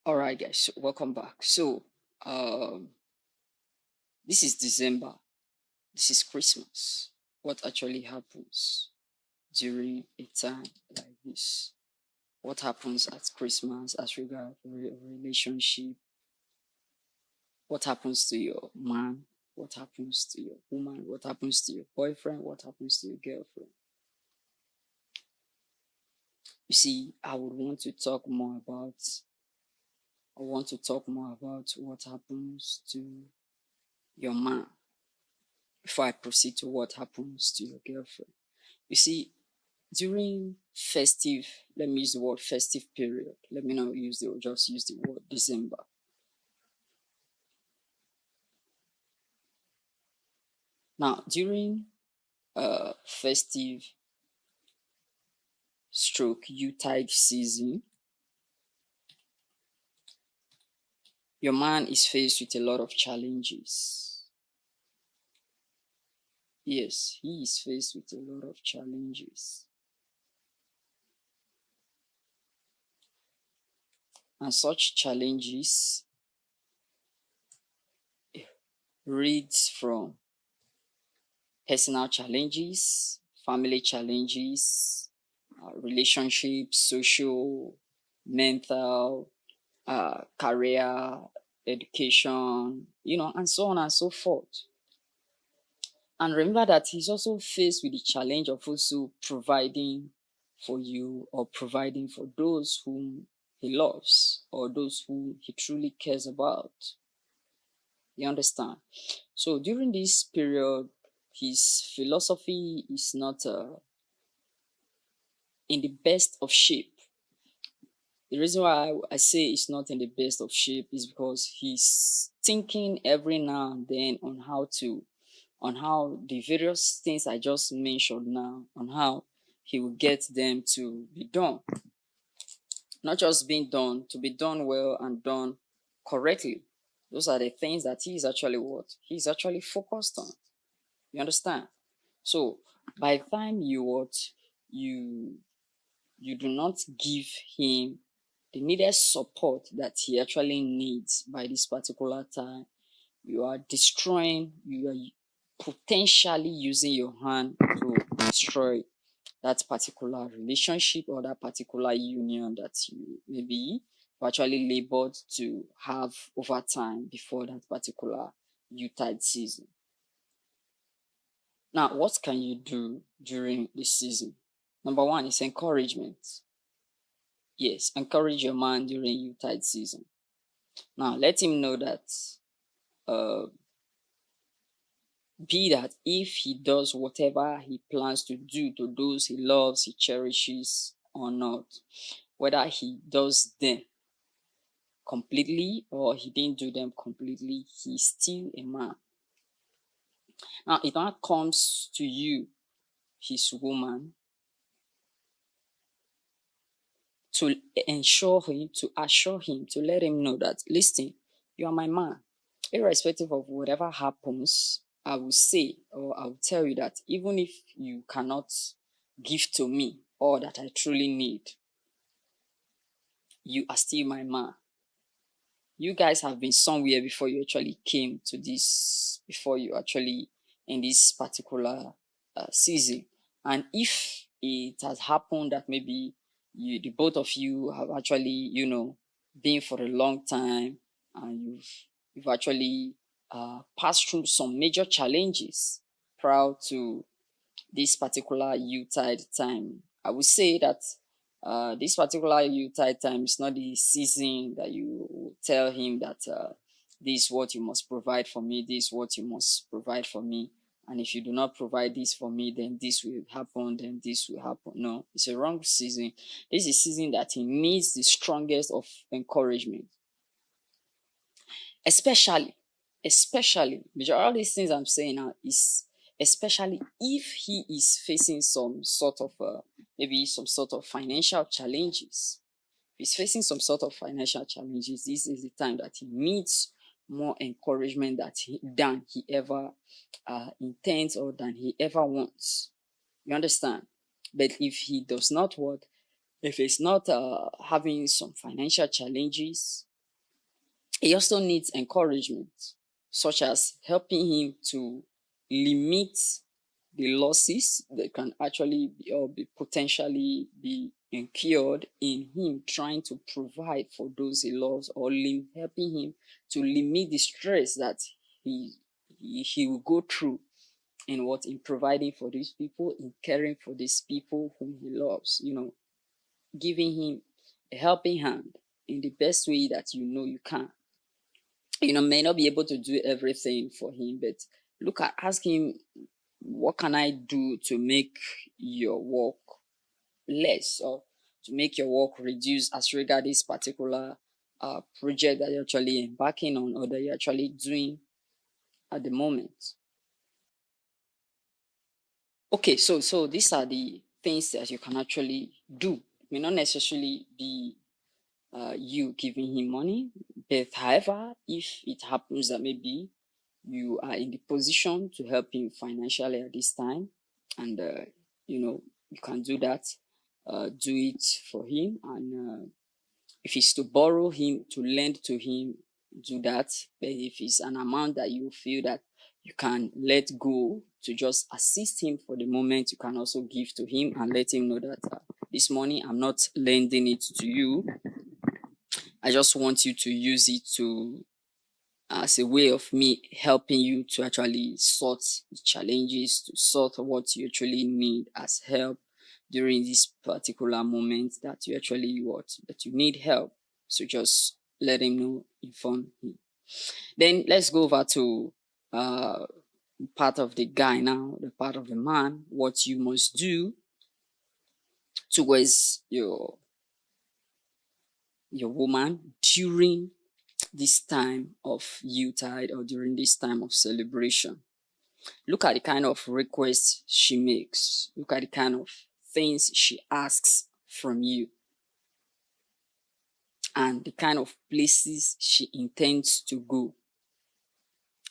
All right, guys, so welcome back. Um, this is December. This is Christmas. What actually happens during a time like this? What happens at Christmas as regard relationship? What happens to your man? What happens to your woman? What happens to your boyfriend? What happens to your girlfriend? You see, I want to talk more about what happens to your man before I proceed to what happens to your girlfriend. You see, during festive, let me use the word festive period. Let me not just use the word December. Now, during festive stroke Yuletide season, your man is faced with a lot of challenges. Yes, he is faced with a lot of challenges. And such challenges reads from personal challenges, family challenges, relationships, social, mental, career, education, and so on and so forth. And remember that he's also faced with the challenge of also providing for you or providing for those whom he loves or those who he truly cares about. You understand? So during this period, his philosophy is not in the best of shape. The reason why I say it's not in the best of shape is because he's thinking every now and then on how the various things I just mentioned now, on how he will get them to be done. Not just being done, to be done well and done correctly. Those are the things that he's actually focused on. You understand? So by the time you you do not give him the needed support that he actually needs by this particular time, you are potentially using your hand to destroy that particular relationship or that particular union that you maybe actually labored to have over time before that particular Yuletide season. Now, what can you do during this season? Number one is encouragement. Yes, encourage your man during Yuletide season. Now, let him know that uh, be that if he does whatever he plans to do to those he loves, he cherishes, or not, whether he does them completely or he didn't do them completely, he's still a man. Now, it now comes to you, his woman, to assure him, to let him know that, listen, you are my man. Irrespective of whatever happens, I will say or I will tell you that even if you cannot give to me all that I truly need, you are still my man. You guys have been somewhere before you actually came to this, before you actually in this particular season. And if it has happened that maybe the both of you have actually, been for a long time and you've actually passed through some major challenges prior to this particular Yuletide time. I would say that this particular Yuletide time is not the season that you tell him that this is what you must provide for me, this is what you must provide for me. And if you do not provide this for me, then this will happen, then this will happen. No, it's a wrong season. This is a season that he needs the strongest of encouragement. Especially, all these things I'm saying now is especially if he is facing some sort of maybe some sort of financial challenges. If he's facing some sort of financial challenges, this is the time that he needs more encouragement than he ever intends or than he ever wants. You understand? But if he does not what, if he's not having some financial challenges, He also needs encouragement, such as helping him to limit the losses that can actually be, or be potentially be incurred in him trying to provide for those he loves, or helping him to limit the stress that he will go through in providing for these people, in caring for these people whom he loves, giving him a helping hand in the best way that you can. May not be able to do everything for him, but ask him, what can I do to make your work less, or to make your work reduce as regard this particular project that you're actually embarking on, or that you're actually doing at the moment. Okay, so these are the things that you can actually do. It may not necessarily be you giving him money, but however, if it happens that maybe you are in the position to help him financially at this time, and you can do that, do it for him. And if it's to borrow him, to lend to him, do that. But if it's an amount that you feel that you can let go to just assist him for the moment, you can also give to him and let him know that this money, I'm not lending it to you. I just want you to use it as a way of me helping you to actually sort the challenges, to sort what you actually need as help during this particular moment that you actually that you need help. So just let him know, inform him. Then let's go over to part of the guy now, the part of the man, what you must do towards your woman during this time of Yuletide, or during this time of celebration. Look at the kind of requests she makes. Look at the kind of things she asks from you, and the kind of places she intends to go.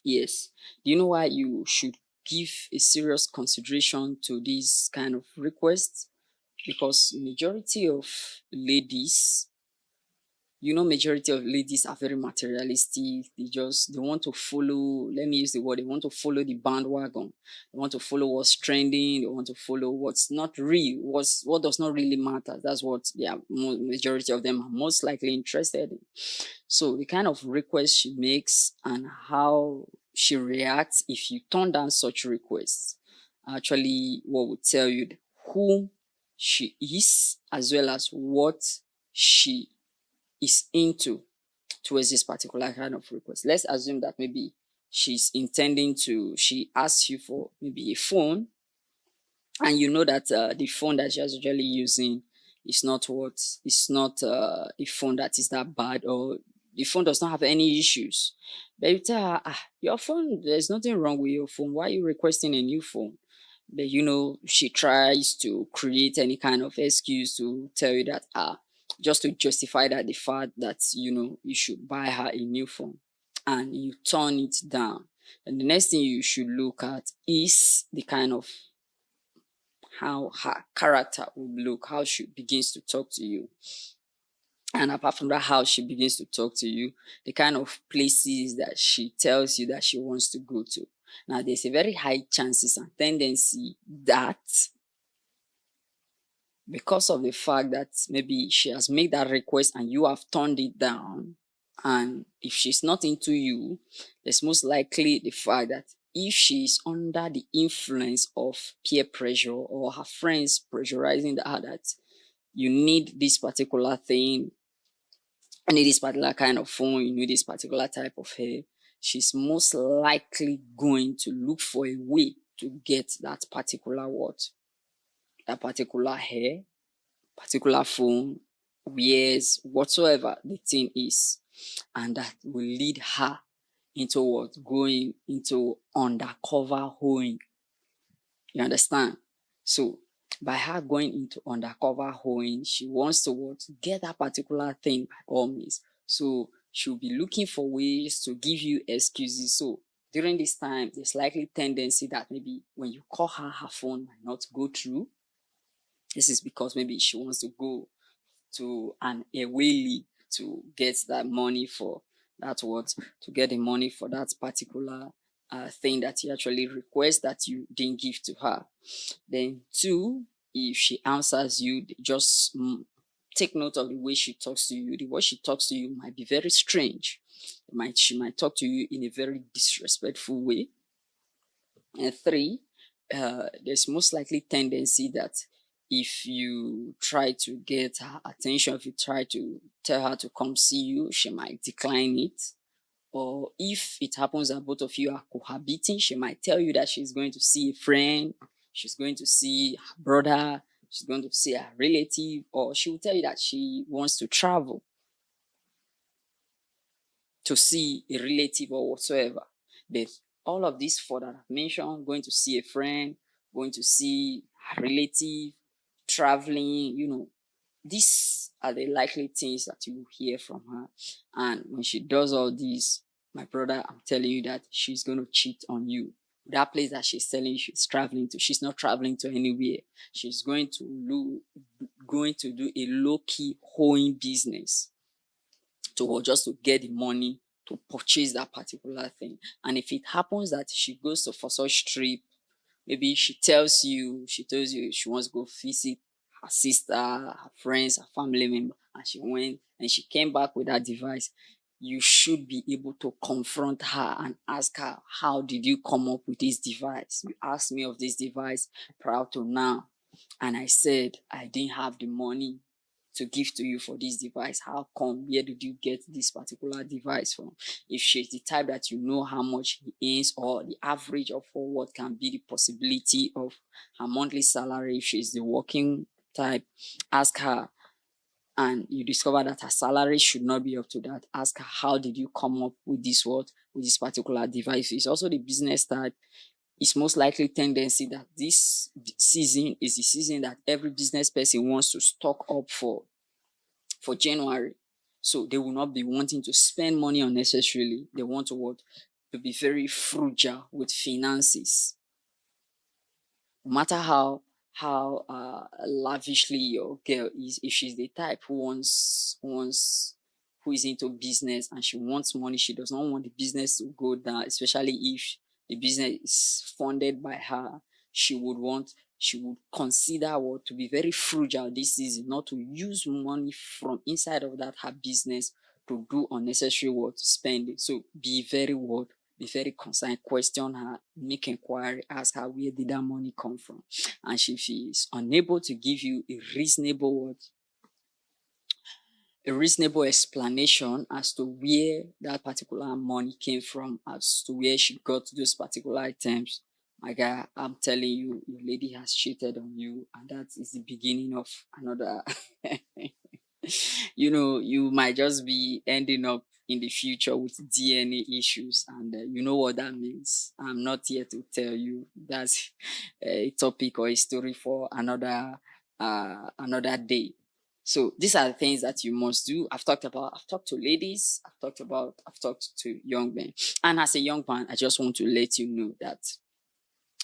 Yes. Do you know why you should give a serious consideration to these kind of requests? Because majority of ladies are very materialistic. They want to follow, let me use the word, they want to follow the bandwagon. They want to follow what's trending. They want to follow what's not real, what does not really matter. That's what majority of them are most likely interested in. So the kind of request she makes and how she reacts if you turn down such requests, actually what would tell you who she is, as well as what she is into towards this particular kind of request. Let's assume that maybe she asks you for maybe a phone, and you know that the phone that she's usually using is not a phone that is that bad, or the phone does not have any issues. But you tell her, your phone, there's nothing wrong with your phone. Why are you requesting a new phone? But she tries to create any kind of excuse to tell you that just to justify that the fact that you should buy her a new phone, and you turn it down. And the next thing you should look at is the kind of how her character would look, how she begins to talk to you. And apart from that, how she begins to talk to you, the kind of places that she tells you that she wants to go to. Now, there's a very high chances and tendency that because of the fact that maybe she has made that request and you have turned it down, and if she's not into you, there's most likely the fact that if she is under the influence of peer pressure, or her friends pressurizing her that you need this particular thing, you need this particular kind of phone, you need this particular type of hair, she's most likely going to look for a way to get that particular hair, particular phone, wears, whatsoever the thing is. And that will lead her into going into undercover hoeing. You understand? So by her going into undercover hoeing, she wants to get that particular thing by all means. So she'll be looking for ways to give you excuses. So during this time, there's likely tendency that maybe when you call her, her phone might not go through. This is because maybe she wants to go to an away league to get that money for That's what, to get the money for that particular thing that you actually request that you didn't give to her. Then two, if she answers you, just take note of the way she talks to you. The way she talks to you might be very strange. She might talk to you in a very disrespectful way. And three, there's most likely tendency that if you try to get her attention, if you try to tell her to come see you, she might decline it. Or if it happens that both of you are cohabiting, she might tell you that she's going to see a friend, she's going to see her brother, she's going to see a relative, or she will tell you that she wants to travel to see a relative or whatsoever. But all of these four that I've mentioned, going to see a friend, going to see a relative, traveling, these are the likely things that you will hear from her. And when she does all these, my brother, I'm telling you that she's going to cheat on you. That place that she's telling you she's traveling to, she's not traveling to anywhere. She's going to do a low-key hoeing business just to get the money to purchase that particular thing. And if it happens that she goes for such trip, maybe she tells you she wants to go visit her sister, her friends, her family member, and she went and she came back with that device, you should be able to confront her and ask her, how did you come up with this device? You asked me of this device prior to now, and I said I didn't have the money to give to you for this device. How come? Where did you get this particular device from? If she's the type that you know how much he earns or the average of what can be the possibility of her monthly salary, if she's the working type, ask her. And you discover that her salary should not be up to that, ask her, how did you come up with this particular device? It's also the business type. It's most likely tendency that this season is the season that every business person wants to stock up for January. So they will not be wanting to spend money unnecessarily. They want to be very frugal with finances. No matter how lavishly your girl is, if she's the type who is into business and she wants money, she does not want the business to go down, especially if the business is funded by her. She would consider to be very frugal this season, not to use money from inside of that her business to do unnecessary spending. So be very concerned, question her, make inquiry, ask her where did that money come from. And if she is unable to give you a reasonable explanation as to where that particular money came from, as to where she got those particular items, my guy, I'm telling you, your lady has cheated on you, and that is the beginning of another. You might just be ending up in the future with DNA issues, and you know what that means. I'm not here to tell you. That's a topic or a story for another day. So these are the things that you must do. I've talked to ladies, I've talked to young men. And as a young man, I just want to let you know that,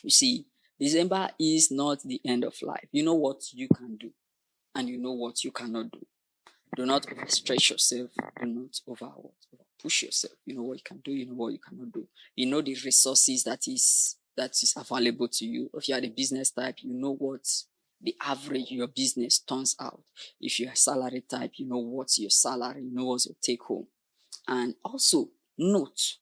you see, December is not the end of life. You know what you can do, and you know what you cannot do. Do not overstretch yourself. Do not over push yourself. You know what you can do. You know what you cannot do. You know the resources that is available to you. If you are the business type, you know what the average your business turns out. If you're a salary type, you know what's your salary. You know what's your take home. And also note.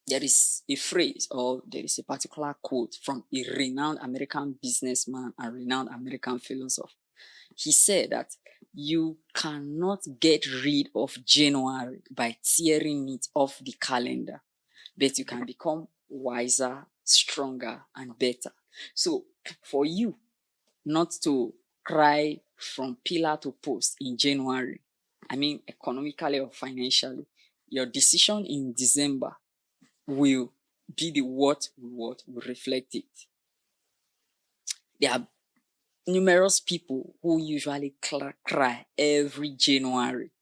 There is a phrase or there is a particular quote from a renowned American businessman and renowned American philosopher. He said that you cannot get rid of January by tearing it off the calendar, but you can become wiser, stronger, and better. So for you not to cry from pillar to post in January, I mean economically or financially, your decision in December will be the what will reflect it. There are numerous people who usually cry every January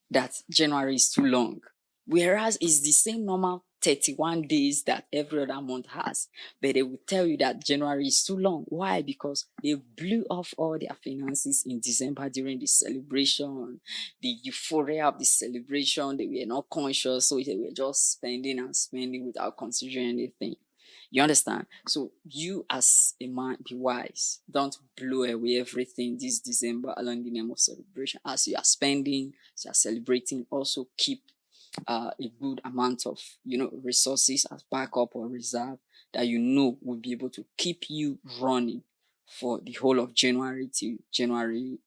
that January is too long, whereas it's the same normal 31 days that every other month has, but they will tell you that January is too long. Why? Because they blew off all their finances in December during the celebration, the euphoria of the celebration. They were not conscious, so they were just spending and spending without considering anything. You understand? So you as a man, be wise. Don't blow away everything this December along the name of celebration. As you are spending, as you are celebrating, also keep a good amount of resources as backup or reserve that will be able to keep you running for the whole of January till January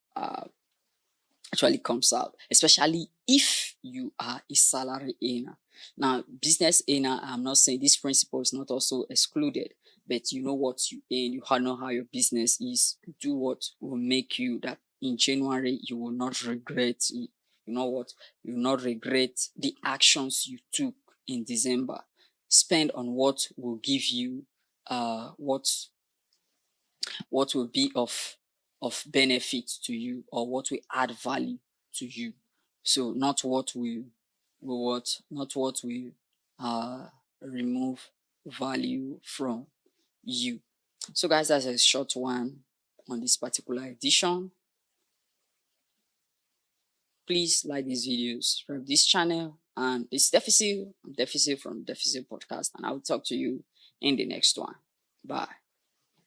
actually comes out, especially if you are a salary earner. Now, business earner, I'm not saying this principle is not also excluded, but you know what you earn, you know how your business is. Do what will make you that in January you will not regret it. You know what? You will not regret the actions you took in December. Spend on what will give you what will be of benefit to you, or what will add value to you. So not what will remove value from you. So guys, that's a short one on this particular edition. Please like these videos from this channel, and it's Deficit. I'm Deficit from Deficit Podcast, and I will talk to you in the next one. Bye.